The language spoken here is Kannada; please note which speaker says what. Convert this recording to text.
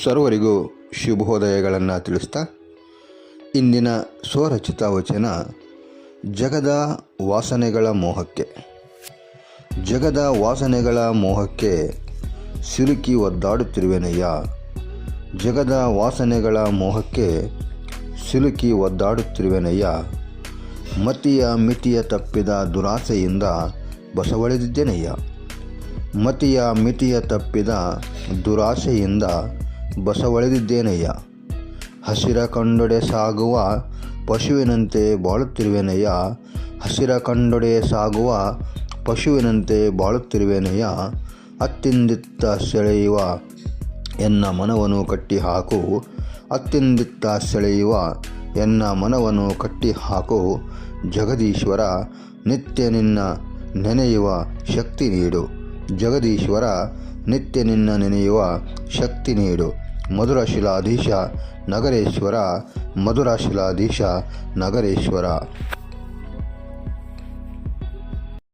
Speaker 1: ಸರ್ವರಿಗೂ ಶುಭೋದಯಗಳನ್ನು ತಿಳಿಸ್ತಾ ಇಂದಿನ ಸ್ವರಚಿತ ವಚನ ಜಗದ ವಾಸನೆಗಳ ಮೋಹಕ್ಕೆ. ಜಗದ ವಾಸನೆಗಳ ಮೋಹಕ್ಕೆ ಸಿಲುಕಿ ಒದ್ದಾಡುತ್ತಿರುವೆನಯ್ಯ. ಜಗದ ವಾಸನೆಗಳ ಮೋಹಕ್ಕೆ ಸಿಲುಕಿ ಒದ್ದಾಡುತ್ತಿರುವೆನಯ್ಯ. ಮತಿಯ ಮಿತಿಯ ತಪ್ಪಿದ ದುರಾಸೆಯಿಂದ ಬಸವಳಿದಿದ್ದೇನಯ್ಯ. ಮತಿಯ ಮಿತಿಯ ತಪ್ಪಿದ ದುರಾಸೆಯಿಂದ ಬಸವಳಿದಿದ್ದೇನಯ್ಯ. ಹಸಿರ ಕಂಡೊಡೆ ಸಾಗುವ ಪಶುವಿನಂತೆ ಬಾಳುತ್ತಿರುವೆನಯ್ಯ. ಹಸಿರ ಕಂಡೊಡೆ ಸಾಗುವ ಪಶುವಿನಂತೆ ಬಾಳುತ್ತಿರುವೆನಯ್ಯ. ಅತ್ತಿಂದಿತ್ತ ಸೆಳೆಯುವ ಎನ್ನ ಮನವನ್ನು ಕಟ್ಟಿಹಾಕು. ಅತ್ತಿಂದಿತ್ತ ಸೆಳೆಯುವ ಎನ್ನ ಮನವನ್ನು ಕಟ್ಟಿಹಾಕು. ಜಗದೀಶ್ವರ ನಿತ್ಯ ನಿನ್ನ ನೆನೆಯುವ ಶಕ್ತಿ ನೀಡು. ಜಗದೀಶ್ವರ ನಿತ್ಯ ನಿನ್ನ ನೆನೆಯುವ ಶಕ್ತಿ ನೀಡು. ಮಧುರಶಿಲಾಧೀಶ ನಗರೇಶ್ವರ. ಮಧುರಶಿಲಾಧೀಶ ನಗರೇಶ್ವರ.